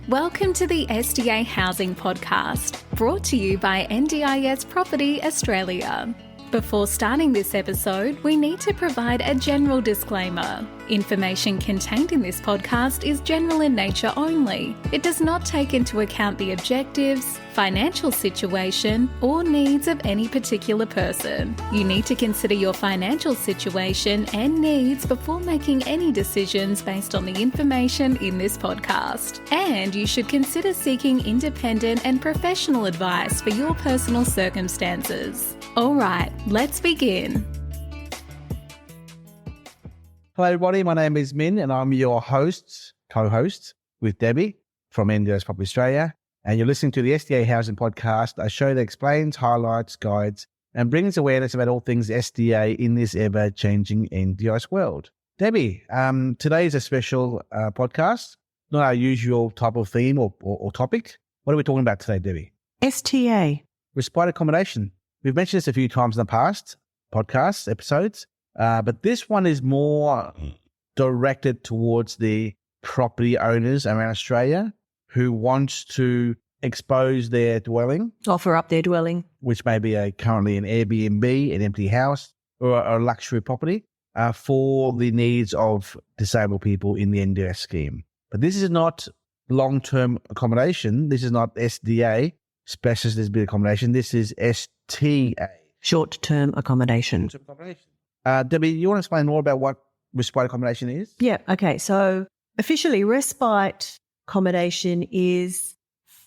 Welcome to the STA Housing Podcast, brought to you by NDIS Property Australia. Before starting this episode, we need to provide a general disclaimer. Information contained in this podcast is general in nature only. It does not take into account the objectives, financial situation, or needs of any particular person. You need to consider your financial situation and needs before making any decisions based on the information in this podcast. And you should consider seeking independent and professional advice for your personal circumstances. All right, let's begin. Hello everybody, my name is Minh and I'm your co-host with Debbie from NDIS Property Australia, and you're listening to the STA Housing Podcast, a show that explains, highlights, guides and brings awareness about all things STA in this ever-changing NDIS world. Debbie, today is a special podcast, not our usual type of theme or topic. What are we talking about today, Debbie? STA. Respite Accommodation. We've mentioned this a few times in the past podcasts, episodes, but this one is more directed towards the property owners around Australia who want to expose their dwelling. Offer up their dwelling. Which may be currently an Airbnb, an empty house, or a luxury property for the needs of disabled people in the NDIS scheme. But this is not long-term accommodation. This is not SDA, Specialist Disability Accommodation. This is STA. Short-term accommodation. Debbie, you want to explain more about what respite accommodation is? Yeah, okay. So officially, respite accommodation is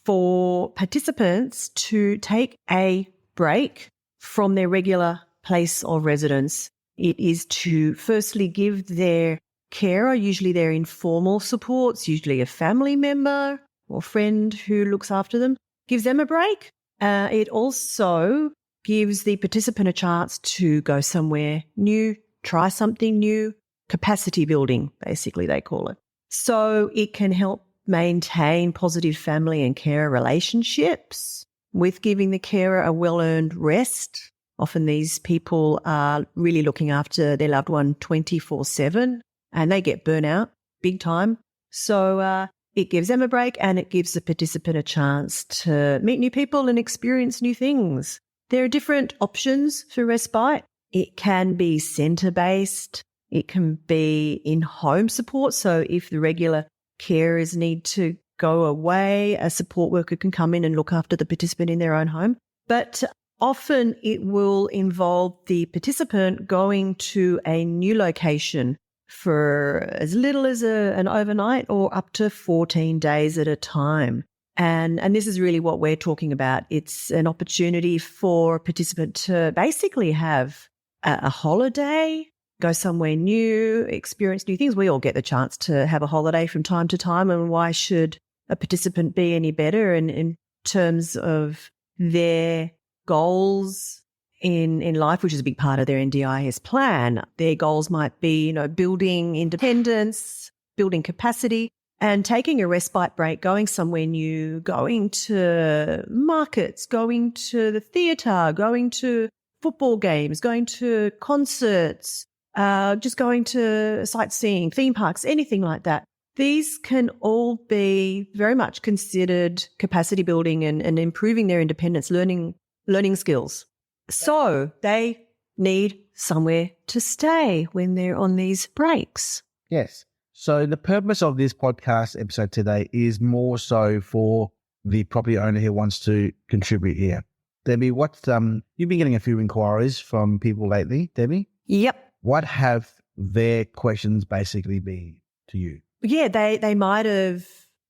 for participants to take a break from their regular place of residence. It is to firstly give their carer, usually their informal supports, usually a family member or friend who looks after them, gives them a break. It also gives the participant a chance to go somewhere new, try something new, capacity building, basically they call it. So it can help maintain positive family and carer relationships with giving the carer a well-earned rest. Often these people are really looking after their loved one 24/7 and they get burnout big time. So it gives them a break and it gives the participant a chance to meet new people and experience new things. There are different options for respite. It can be centre-based. It can be in-home support. So if the regular carers need to go away, a support worker can come in and look after the participant in their own home. But often it will involve the participant going to a new location for as little as an overnight or up to 14 days at a time. And this is really what we're talking about. It's an opportunity for a participant to basically have a holiday, go somewhere new, experience new things. We all get the chance to have a holiday from time to time, and why should a participant be any better in terms of their goals in life, which is a big part of their NDIS plan. Their goals might be, building independence, building capacity, and taking a respite break, going somewhere new, going to markets, going to the theatre, going to football games, going to concerts, just going to sightseeing, theme parks, anything like that. These can all be very much considered capacity building and improving their independence, learning skills. So they need somewhere to stay when they're on these breaks. Yes. So the purpose of this podcast episode today is more so for the property owner who wants to contribute here. Debbie, you've been getting a few inquiries from people lately, Debbie? Yep. What have their questions basically been to you? Yeah, they might have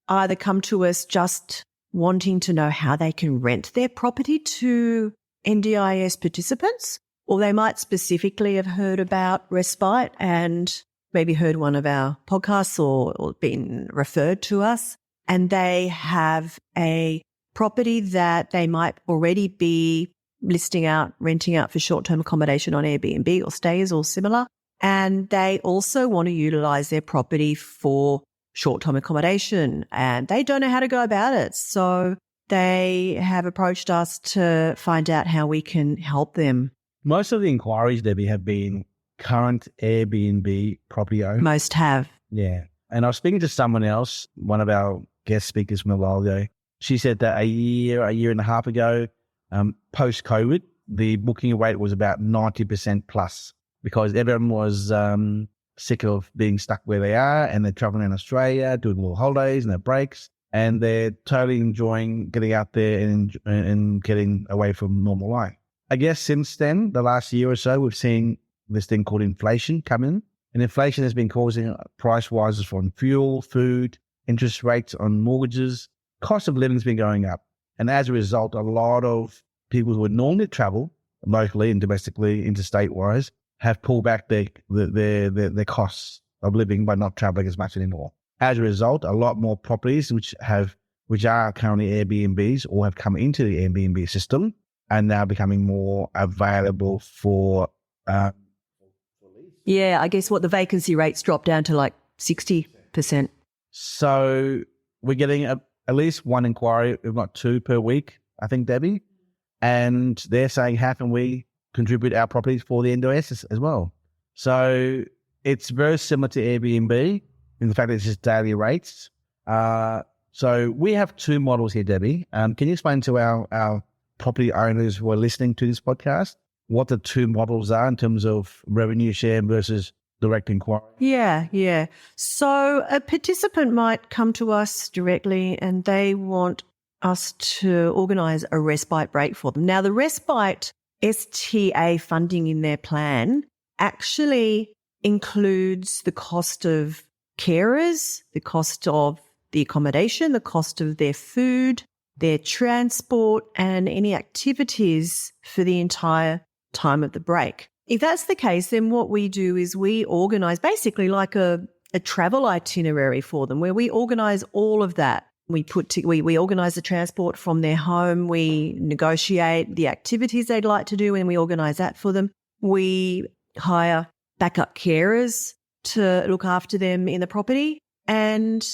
either come to us just wanting to know how they can rent their property to NDIS participants, or they might specifically have heard about respite and maybe heard one of our podcasts or been referred to us, and they have a property that they might already be listing out, renting out for short-term accommodation on Airbnb or stays or similar, and they also want to utilise their property for short-term accommodation and they don't know how to go about it. So they have approached us to find out how we can help them. Most of the inquiries, Debbie, have been current Airbnb property owners. Most have. Yeah. And I was speaking to someone else, one of our guest speakers from a while ago. She said that a year and a half ago, post-COVID, the booking rate was about 90% plus because everyone was sick of being stuck where they are and they're traveling in Australia, doing little holidays and their breaks, and they're totally enjoying getting out there and getting away from normal life. I guess since then, the last year or so, we've seen this thing called inflation come in. And inflation has been causing price rises from fuel, food, interest rates on mortgages. Cost of living has been going up. And as a result, a lot of people who would normally travel locally and domestically, interstate-wise, have pulled back their costs of living by not traveling as much anymore. As a result, a lot more properties which are currently Airbnbs or have come into the Airbnb system are now becoming more available for lease. Yeah, I guess what the vacancy rates dropped down to like 60%. So we're getting at least one inquiry, if not two per week, I think, Debbie. And they're saying, how can we contribute our properties for the NDIS as well? So it's very similar to Airbnb in the fact that it's just daily rates. So we have two models here, Debbie. Can you explain to our property owners who are listening to this podcast what the two models are in terms of revenue share versus direct inquiry? Yeah. So a participant might come to us directly and they want us to organise a respite break for them. Now, the respite STA funding in their plan actually includes the cost of carers, the cost of the accommodation, the cost of their food, their transport, and any activities for the entire time of the break. If that's the case, then what we do is we organise basically like a travel itinerary for them where we organise all of that. We organise the transport from their home. We negotiate the activities they'd like to do and we organise that for them. We hire backup carers to look after them in the property and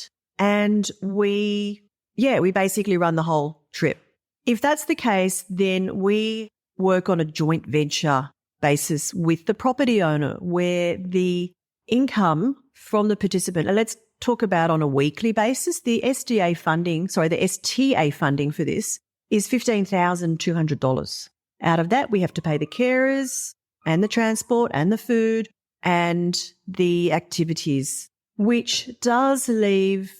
we basically run the whole trip. If that's the case, then we work on a joint venture basis with the property owner where the income from the participant, and let's talk about on a weekly basis, the STA funding for this is $15,200. Out of that, we have to pay the carers and the transport and the food and the activities, which does leave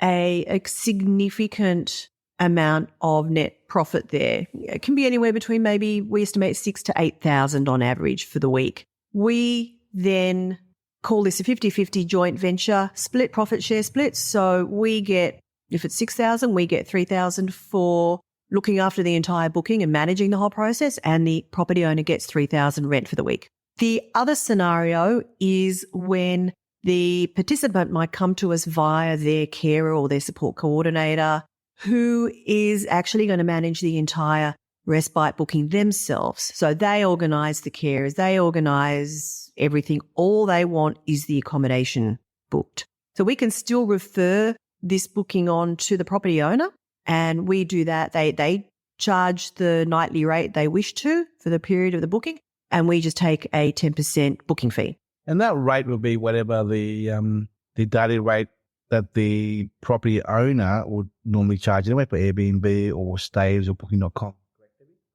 a significant amount of net profit there. It can be anywhere between maybe we estimate $6,000 to $8,000 on average for the week. We then call this a 50-50 joint venture split, profit share split. So we get, if it's $6,000, we get $3,000 for looking after the entire booking and managing the whole process, and the property owner gets $3,000 rent for the week. The other scenario is when the participant might come to us via their carer or their support coordinator who is actually going to manage the entire respite booking themselves. So they organise the carers, they organise everything. All they want is the accommodation booked. So we can still refer this booking on to the property owner and we do that. They charge the nightly rate they wish to for the period of the booking and we just take a 10% booking fee. And that rate will be whatever the daily rate that the property owner would normally charge anyway for Airbnb or stays or booking.com.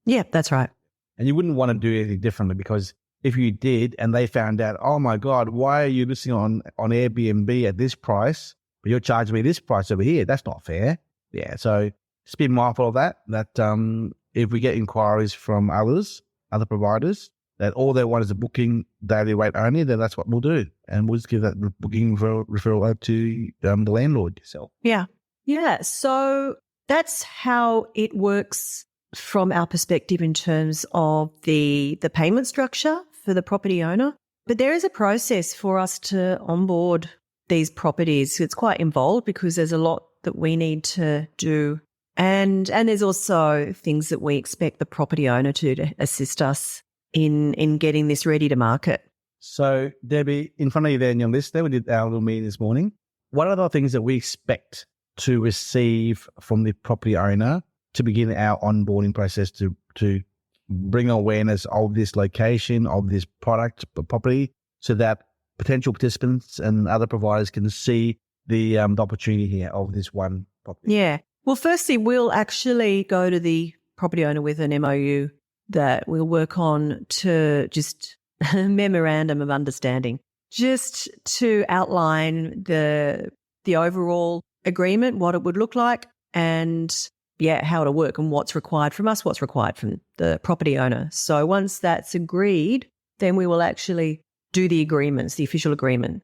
Yeah, that's right. And you wouldn't want to do anything differently because if you did and they found out, oh my God, why are you listing on Airbnb at this price, but you're charging me this price over here? That's not fair. Yeah, so just be mindful of that if we get inquiries from other providers, that all they want is a booking daily rate only, then that's what we'll do. And we'll just give that booking referral over to the landlord yourself. Yeah. So that's how it works from our perspective in terms of the payment structure for the property owner. But there is a process for us to onboard these properties. It's quite involved because there's a lot that we need to do. And there's also things that we expect the property owner to assist us in getting this ready to market. So, Debbie, in front of you there in your list there, we did our little meeting this morning. What are the things that we expect to receive from the property owner to begin our onboarding process to bring awareness of this location, of this product, property, so that potential participants and other providers can see the opportunity here of this one property? Yeah. Well, firstly, we'll actually go to the property owner with an MOU that we'll work on to just a memorandum of understanding, just to outline the overall agreement, what it would look like, and how it'll work and what's required from us, what's required from the property owner. So once that's agreed, then we will actually do the agreements, the official agreement.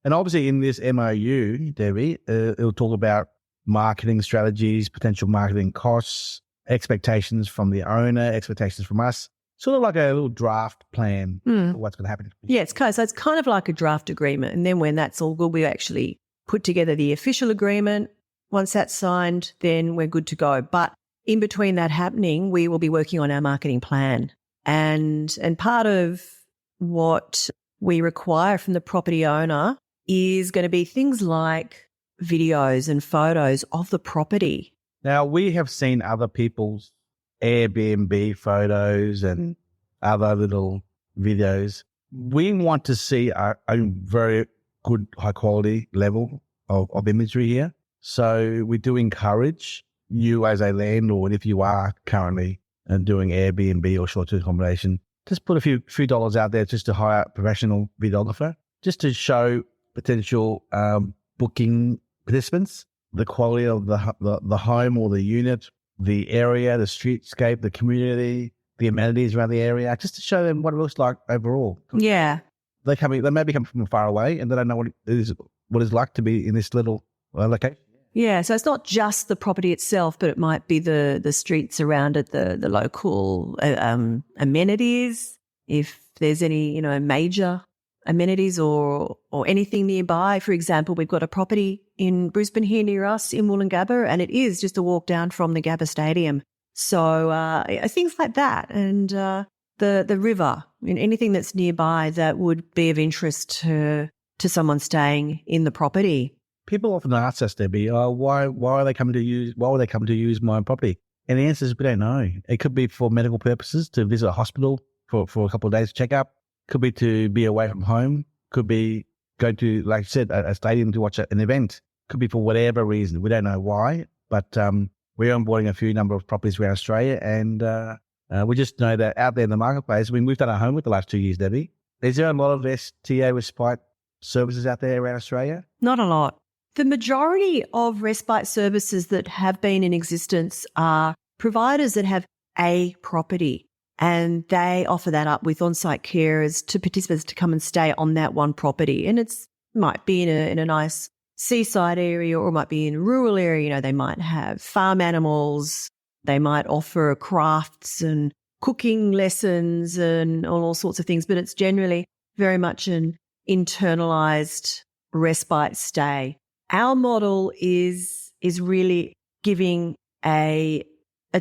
And obviously in this MOU, Debbie, it'll talk about marketing strategies, potential marketing costs, expectations from the owner, expectations from us, sort of like a little draft plan for what's going to happen. Yeah, it's kind of like a draft agreement. And then when that's all good, we actually put together the official agreement. Once that's signed, then we're good to go. But in between that happening, we will be working on our marketing plan. And part of what we require from the property owner is going to be things like videos and photos of the property. Now, we have seen other people's Airbnb photos and other little videos. We want to see a very good, high quality level of imagery here. So we do encourage you as a landlord, if you are currently doing Airbnb or short-term accommodation, just put a few dollars out there just to hire a professional videographer, just to show potential booking participants the quality of the home or the unit, the area, the streetscape, the community, the amenities around the area, just to show them what it looks like overall. Yeah. They may be coming from far away and they don't know what it's like to be in this little location. Yeah, so it's not just the property itself, but it might be the streets around it, the local amenities, if there's any, major amenities or anything nearby. For example, we've got a property in Brisbane here near us in Wollongabba, and it is just a walk down from the Gabba Stadium. So things like that, and the river, anything that's nearby that would be of interest to someone staying in the property. People often ask us, Debbie, why would they come to use my property? And the answer is we don't know. It could be for medical purposes, to visit a hospital for a couple of days to check up. Could be to be away from home. Could be go to, like I said, a stadium to watch an event. Could be for whatever reason. We don't know why, but we're onboarding a few number of properties around Australia, and we just know that out there in the marketplace, we've done our homework the last 2 years, Debbie. Is there a lot of STA respite services out there around Australia? Not a lot. The majority of respite services that have been in existence are providers that have a property, and they offer that up with on-site carers to participants to come and stay on that one property. And it's might be in a nice seaside area, or it might be in a rural area. They might have farm animals. They might offer crafts and cooking lessons and all sorts of things, but it's generally very much an internalized respite stay. Our model is really giving a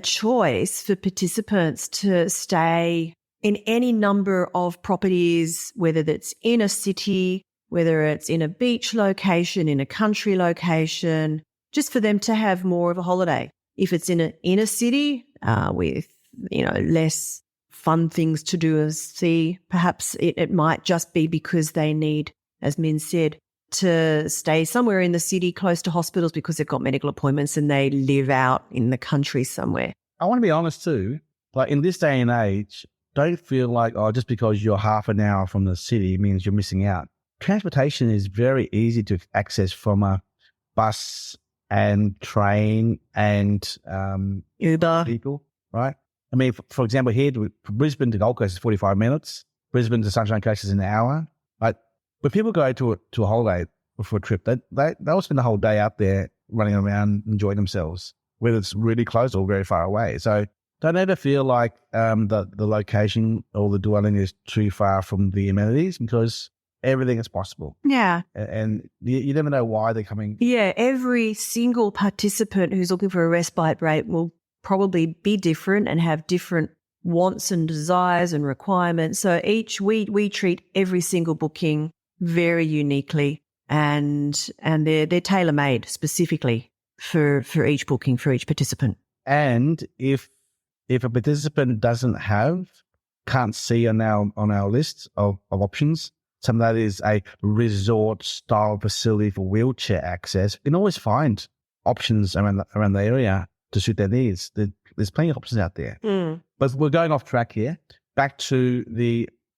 choice for participants to stay in any number of properties, whether that's in a city, whether it's in a beach location, in a country location, just for them to have more of a holiday. If it's in an inner city with, less fun things to do and see, perhaps it might just be because they need, as Min said, to stay somewhere in the city close to hospitals because they've got medical appointments and they live out in the country somewhere. I want to be honest too, like in this day and age, don't feel like, just because you're half an hour from the city means you're missing out. Transportation is very easy to access from a bus and train and Uber. People, right? I mean, for example, here from Brisbane to Gold Coast is 45 minutes. Brisbane to Sunshine Coast is an hour. Like, when people go to a holiday or for a trip, they'll spend the whole day out there running around, enjoying themselves, whether it's really close or very far away. So don't ever feel like the location or the dwelling is too far from the amenities, because everything is possible. Yeah. And you never know why they're coming. Yeah, every single participant who's looking for a respite break will probably be different and have different wants and desires and requirements. So we treat every single booking very uniquely, and they're tailor-made specifically for each booking, for each participant. And if a participant can't see on our list of options, some that is a resort-style facility for wheelchair access, you can always find options around the area to suit their needs. There's plenty of options out there. But we're going off track here. Back to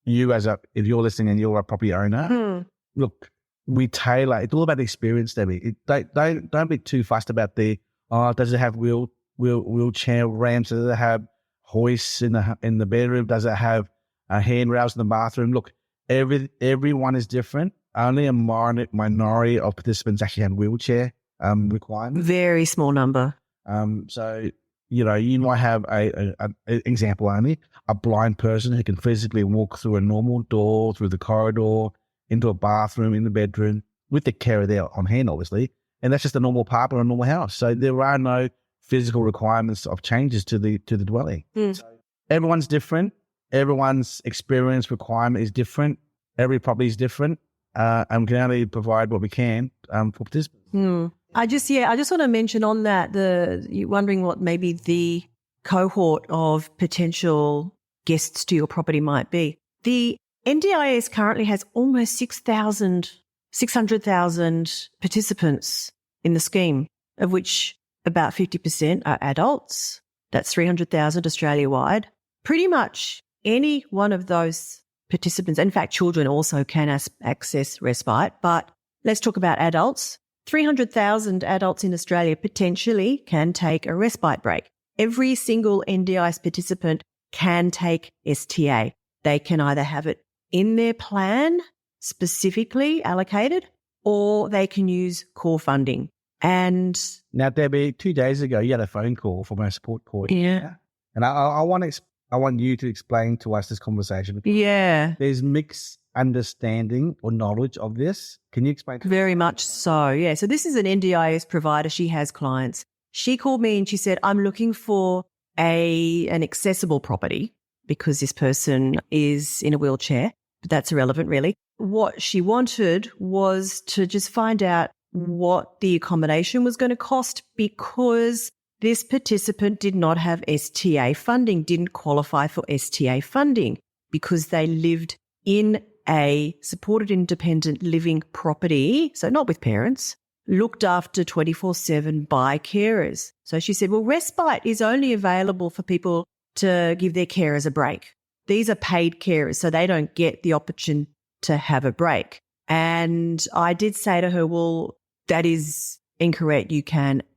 you as if you're listening and you're a property owner, look, we tailor. It's all about the experience, Debbie. Don't be too fussed about does it have wheelchair ramps? Does it have hoists in the bedroom? Does it have handrails in the bathroom? Look, everyone is different. Only a minority of participants actually have wheelchair requirements. Very small number. So you might have an example only, a blind person who can physically walk through a normal door, through the corridor, into a bathroom, in the bedroom, with the carer there on hand, obviously. And that's just a normal apartment or a normal house. So there are no physical requirements of changes to the dwelling. So everyone's different. Everyone's experience requirement is different. Every property is different. And we can only provide what we can for participants. I just want to mention on that, you're wondering what maybe the cohort of potential guests to your property might be. The NDIS currently has almost 600,000 participants in the scheme, of which about 50% are adults. That's 300,000 Australia-wide. Pretty much any one of those participants, in fact, children also can access respite, but let's talk about adults. 300,000 adults in Australia potentially can take a respite break. Every single NDIS participant can take STA. They can either have it in their plan specifically allocated, or they can use core funding. And now, Debbie, 2 days ago, you had a phone call from our support coordinator. Yeah. And I want you to explain to us this conversation. Yeah. There's mixed understanding or knowledge of this. Can you explain to Very much so, yeah. So this is an NDIS provider. She has clients. She called me and she said, I'm looking for an accessible property because this person is in a wheelchair, but that's irrelevant really. What she wanted was to just find out what the accommodation was going to cost because this participant did not have STA funding, didn't qualify for STA funding because they lived in a supported independent living property, so not with parents, looked after 24/7 by carers. So she said, well, respite is only available for people to give their carers a break. These are paid carers, so they don't get the opportunity to have a break. And I did say to her, well, that is incorrect.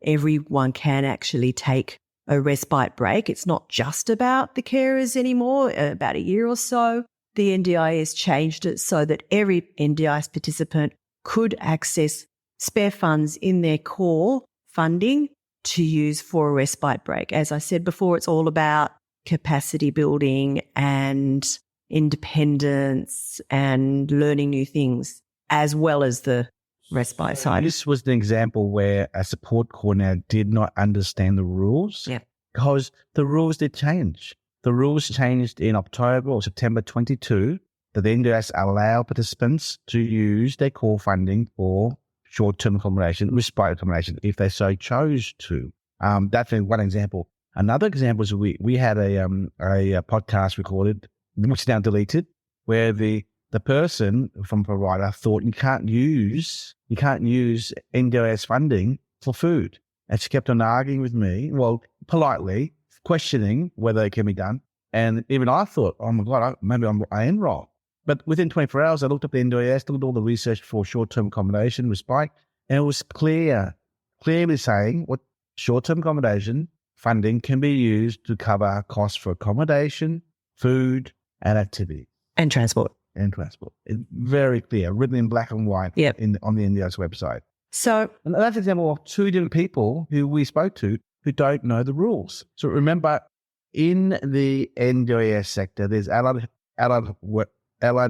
Everyone can actually take a respite break. It's not just about the carers anymore. About a year or so, the NDIS changed it so that every NDIS participant could access spare funds in their core funding to use for a respite break. As I said before, it's all about capacity building and independence and learning new things, as well as the respite side. This was the example where a support coordinator did not understand the rules. Yeah. Because the rules did change. The rules changed in October or September 22 that the NDIS allow participants to use their core funding for short-term accommodation, respite accommodation, if they so chose to. That's one example. Another example is we had a podcast recorded, which is now deleted, where the person from provider thought you can't use NDIS funding for food. And she kept on arguing with me, well, politely, questioning whether it can be done. And even I thought, oh my God, maybe I am wrong. But within 24 hours, I looked up the NDIS, looked at all the research for short-term accommodation, respite, and it was clearly saying what short-term accommodation funding can be used to cover costs for accommodation, food, and activity. And transport. It's very clear, written in black and white on the NDIS website. So, and that's an example of two different people who we spoke to who don't know the rules. So remember, in the NDIS sector, there's allied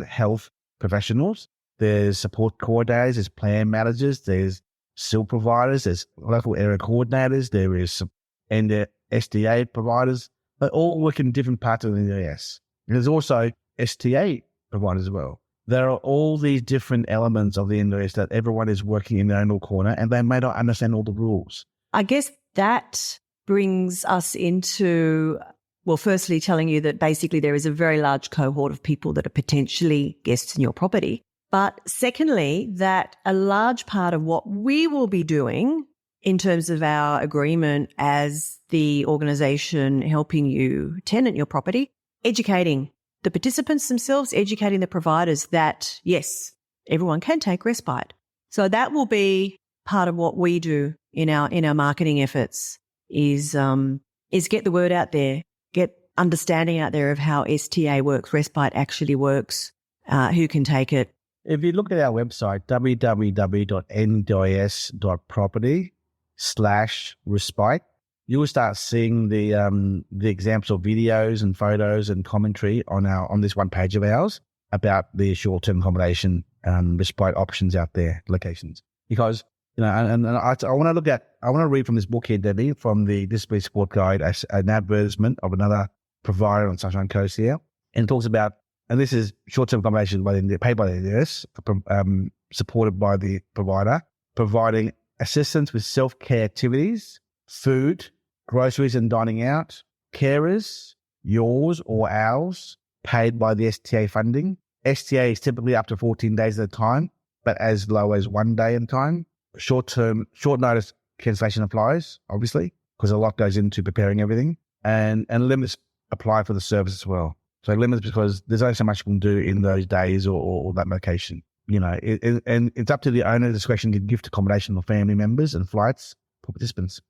health professionals, there's support coordinators, there's plan managers, there's SIL providers, there's local area coordinators, there is some STA providers. They all work in different parts of the NDIS. There's also STA providers as well. There are all these different elements of the NDIS that everyone is working in their own little corner, and they may not understand all the rules. I guess that brings us into, well, firstly telling you that basically there is a very large cohort of people that are potentially guests in your property. But secondly, that a large part of what we will be doing in terms of our agreement as the organisation helping you tenant your property, educating the participants themselves, educating the providers that, yes, everyone can take respite. So that will be part of what we do in our marketing efforts is get the word out there, get understanding out there of how STA works, respite actually works, who can take it. If you look at our website, www.ndis.property/respite, you will start seeing the examples of videos and photos and commentary on this one page of ours about the short-term accommodation respite options out there, locations. Because I want to read from this book here, Debbie, from the Disability Support Guide, as an advertisement of another provider on Sunshine Coast here, and it talks about. And this is short-term accommodation paid by the NDIS, supported by the provider, providing assistance with self-care activities, food, groceries and dining out, carers, yours or ours, paid by the STA funding. STA is typically up to 14 days at a time, but as low as 1 day at a time. Short notice cancellation applies, obviously, because a lot goes into preparing everything, and limits apply for the service as well. So limits because there's only so much you can do in those days or that location, and it's up to the owner discretion to gift accommodation for family members and flights for participants.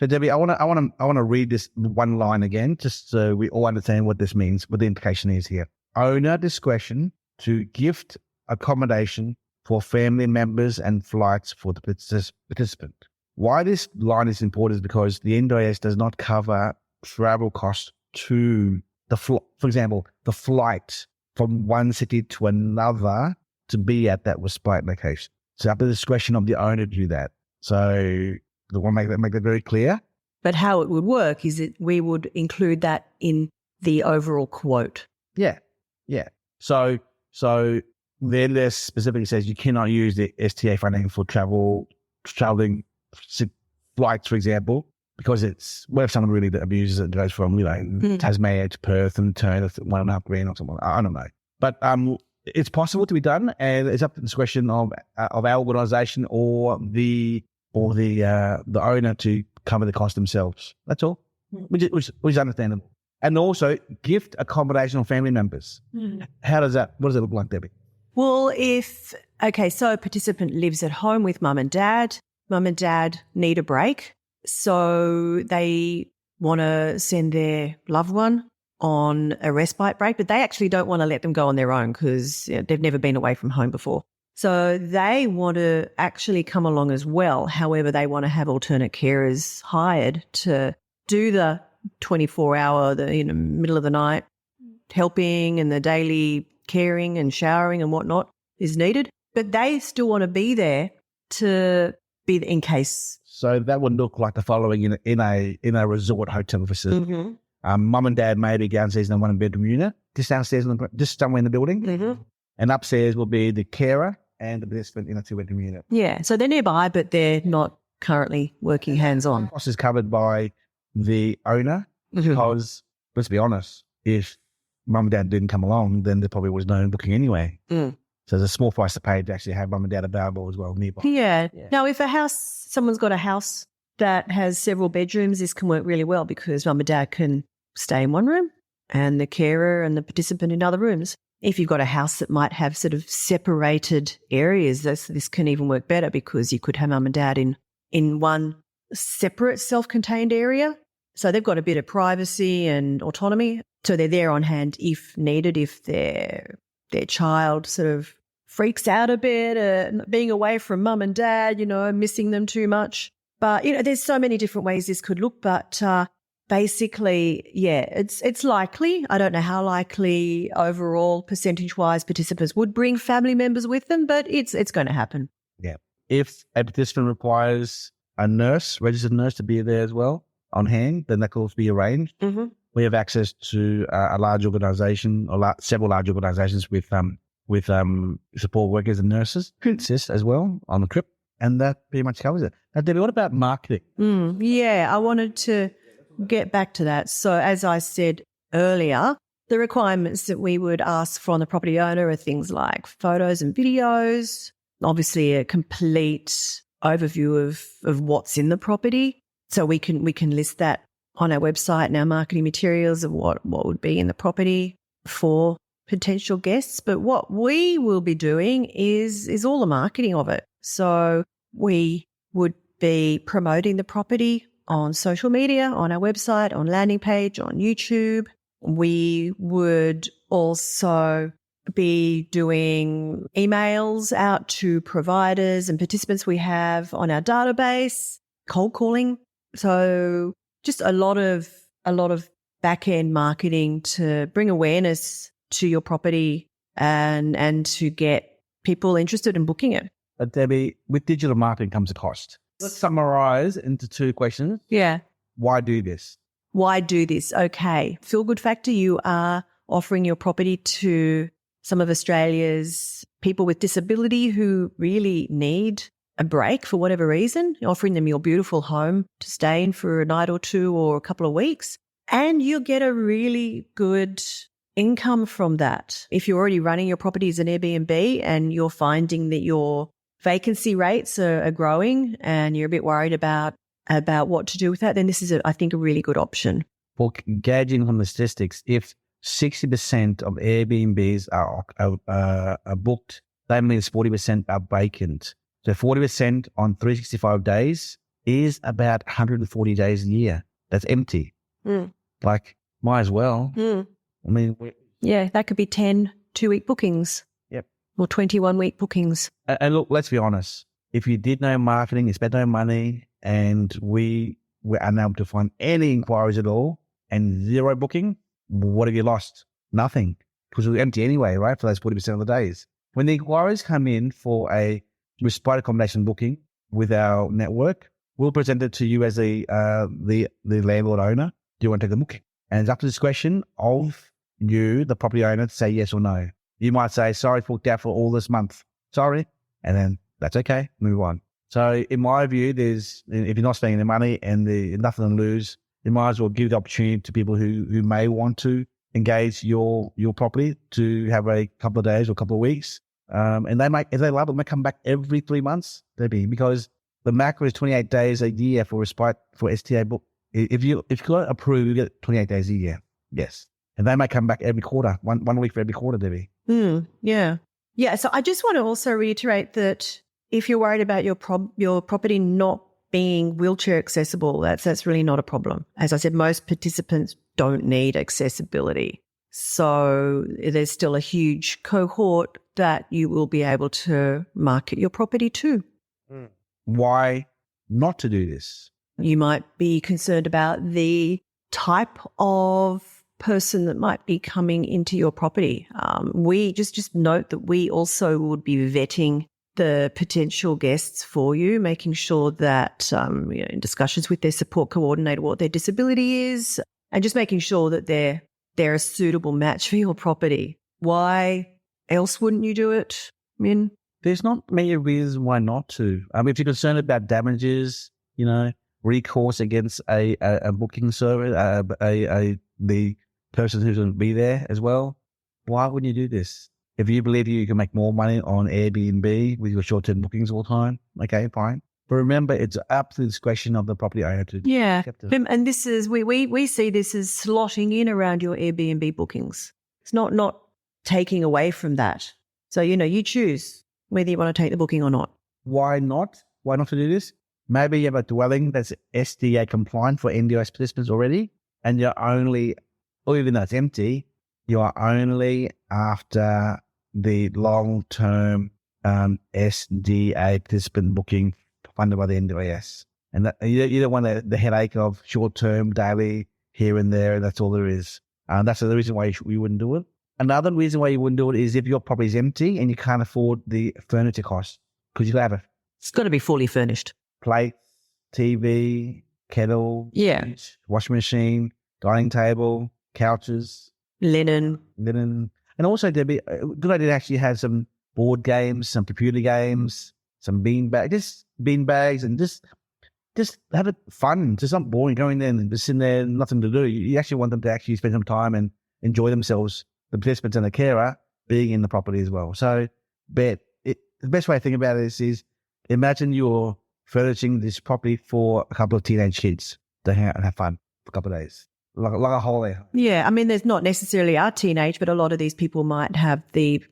So Debbie, I want to read this one line again, just so we all understand what this means, what the implication is here. Owner discretion to gift accommodation for family members and flights for the participant. Why this line is important is because the NDIS does not cover travel costs to for example, the flight from one city to another to be at that respite location. So at the discretion of the owner to do that. So I want to make that very clear. But how it would work is we would include that in the overall quote. Yeah. So then there specifically says you cannot use the STA funding for traveling flights, for example, because what if someone really abuses it and goes from, Tasmania to Perth and turn at $1.5 grand or something? I don't know. But it's possible to be done, and it's up to the discretion of our organisation or the owner to cover the cost themselves. That's all, which is understandable. And also gift accommodation for family members. What does it look like, Debbie? Well, so a participant lives at home with mum and dad need a break. So they want to send their loved one on a respite break, but they actually don't want to let them go on their own because they've never been away from home before. So they want to actually come along as well. However, they want to have alternate carers hired to do the 24-hour, middle of the night helping and the daily caring and showering and whatnot is needed. But they still want to be there to be in case. So that would look like the following in a resort hotel facility. Mm-hmm. Mum and dad may be downstairs in a one-bedroom unit, just downstairs, just somewhere in the building. Mm-hmm. And upstairs will be the carer and the participant in a two-bedroom unit. Yeah, so they're nearby, but they're not currently working hands-on. The cost is covered by the owner because, let's be honest, if mum and dad didn't come along, then there probably was no booking anyway. So there's a small price to pay to actually have mum and dad available as well nearby. Yeah. Now, if someone's got a house that has several bedrooms, this can work really well because mum and dad can stay in one room and the carer and the participant in other rooms. If you've got a house that might have sort of separated areas, this can even work better because you could have mum and dad in one separate self-contained area. So they've got a bit of privacy and autonomy. So they're there on hand if needed, if their child sort of freaks out a bit, being away from mum and dad, missing them too much. But, there's so many different ways this could look. But basically, it's likely. I don't know how likely overall percentage-wise participants would bring family members with them, but it's going to happen. Yeah. If a participant requires a registered nurse to be there as well on hand, then that could also be arranged. Mm-hmm. We have access to a large organisation or several large organisations with support workers and nurses who assist as well on the trip, and that pretty much covers it. Now, Debbie, what about marketing? I wanted to get back to that. So as I said earlier, The requirements that we would ask from the property owner are things like photos and videos, obviously a complete overview of what's in the property. So we can list that on our website and our marketing materials of what would be in the property for potential guests. But what we will be doing is all the marketing of it. So we would be promoting the property on social media, on our website, on landing page, on YouTube. We would also be doing emails out to providers and participants we have on our database, cold calling. So just a lot of back-end marketing to bring awareness to your property and to get people interested in booking it. But Debbie, with digital marketing comes a cost. Let's summarize into 2 questions. Yeah. Why do this? Why do this? Okay. Feel good factor. You are offering your property to some of Australia's people with disability who really need a break for whatever reason. You're offering them your beautiful home to stay in for a night or 2 or a couple of weeks. And you'll get a really good income from that. If you're already running your property as an Airbnb and you're finding that your vacancy rates are growing and you're a bit worried about what to do with that, then this is, I think, a really good option. For gauging from the statistics, if 60% of Airbnbs are booked, that means 40% are vacant. So 40% on 365 days is about 140 days a year. That's empty. Like, might as well. I mean, yeah, that could be 10 2-week bookings. Yep. Or 21-week bookings. And look, let's be honest. If you did no marketing, you spent no money, and we were unable to find any inquiries at all and 0 booking, what have you lost? Nothing. Because it was empty anyway, right, for those 40% of the days. When the inquiries come in for a Respite Accommodation booking with our network, we'll present it to you as the landlord owner. Do you want to take the booking? And it's up to discretion of you, the property owner, to say yes or no. You might say, sorry, it's booked out for all this month. Sorry. And then that's okay. Move on. So in my view, if you're not spending the money and there's nothing to lose, you might as well give the opportunity to people who may want to engage your property to have a couple of days or a couple of weeks. And if they love it, they come back every 3 months, Debbie, because the macro is 28 days a year for Respite for STA book. If you got approved, you get 28 days a year. Yes. And they may come back every quarter, one week for every quarter, Debbie. Yeah. Yeah. So I just want to also reiterate that if you're worried about your property not being wheelchair accessible, that's really not a problem. As I said, most participants don't need accessibility. So there's still a huge cohort that you will be able to market your property to. Why not to do this? You might be concerned about the type of person that might be coming into your property. We just note that we also would be vetting the potential guests for you, making sure that in discussions with their support coordinator what their disability is, and just making sure that they're a suitable match for your property. Why else wouldn't you do it, Min? There's not many reasons why not to. If you're concerned about damages, recourse against a booking service, the person who's going to be there as well, why wouldn't you do this? If you believe you can make more money on Airbnb with your short-term bookings all the time, okay, fine. But remember, it's up to the discretion of the property owner to accept it. And this is we see this as slotting in around your Airbnb bookings. It's not taking away from that. So you choose whether you want to take the booking or not. Why not? Why not to do this? Maybe you have a dwelling that's STA compliant for NDIS participants already, and you're only, or even though it's empty, you are only after the long-term SDA participant booking funded by the NDIS. And that, you don't want the headache of short-term, daily, here and there, and that's all there is. That's the reason why you wouldn't do it. Another reason why you wouldn't do it is if your property is empty and you can't afford the furniture costs, because you have it's got to be fully furnished. Plates, TV, kettle, fridge, washing machine, dining table, couches, linen. And also, Debbie, a good idea to actually have some board games, some computer games, some bean bags, and just have it fun. Just not boring going there and just sitting there, nothing to do. You actually want them to actually spend some time and enjoy themselves, the participants and the carer, being in the property as well. So, the best way to think about it is imagine you're furnishing this property for a couple of teenage kids to hang out and have fun for a couple of days, like a holiday. Yeah, I mean, there's not necessarily our teenage, but a lot of these people might have the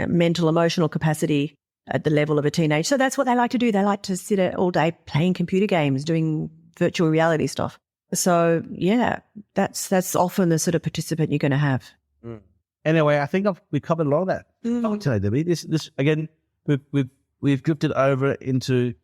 mental, emotional capacity at the level of a teenage. So that's what they like to do. They like to sit all day playing computer games, doing virtual reality stuff. So, yeah, that's often the sort of participant you're going to have. Anyway, I think we've covered a lot of that. Today, Debbie. This again, we've drifted over into,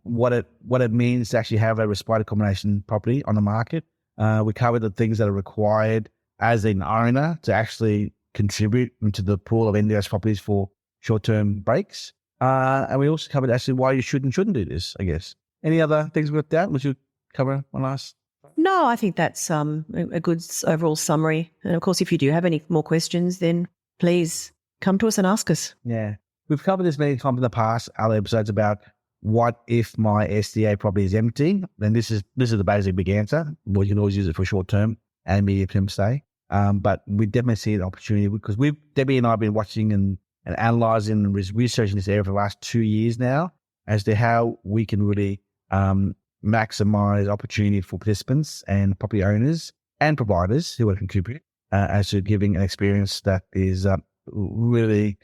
what it means to actually have a respite accommodation property on the market. We covered the things that are required as an owner to actually contribute into the pool of NDIS properties for short-term breaks. And we also covered actually why you should and shouldn't do this, I guess. Any other things with that? Would you cover one last? No, I think that's a good overall summary. And of course, if you do have any more questions, then please come to us and ask us. Yeah. We've covered this many times in the past, other episodes about what if my STA property is empty? Then this is the basic big answer. Well, you can always use it for short-term and medium-term stay. But we definitely see an opportunity because Debbie and I have been watching and analysing and researching this area for the last 2 years now as to how we can really maximise opportunity for participants and property owners and providers who want to contribute as to giving an experience that is really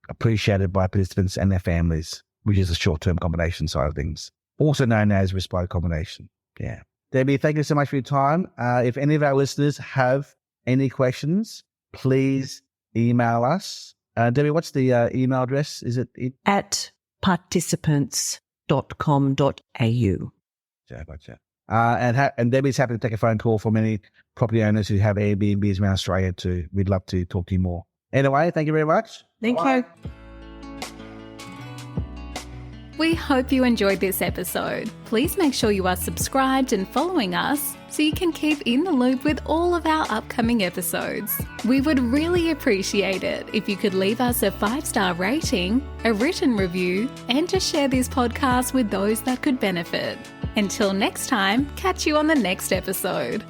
appreciated by participants and their families, which is the short-term accommodation side of things, also known as respite accommodation. Yeah. Debbie, thank you so much for your time. If any of our listeners have any questions, please email us. Debbie, what's the email address? Is it? At participants.com.au. Gotcha. And Debbie's happy to take a phone call from any property owners who have Airbnbs around Australia too. We'd love to talk to you more. Anyway, thank you very much. Thank you. We hope you enjoyed this episode. Please make sure you are subscribed and following us so you can keep in the loop with all of our upcoming episodes. We would really appreciate it if you could leave us a 5-star rating, a written review, and to share this podcast with those that could benefit. Until next time, catch you on the next episode.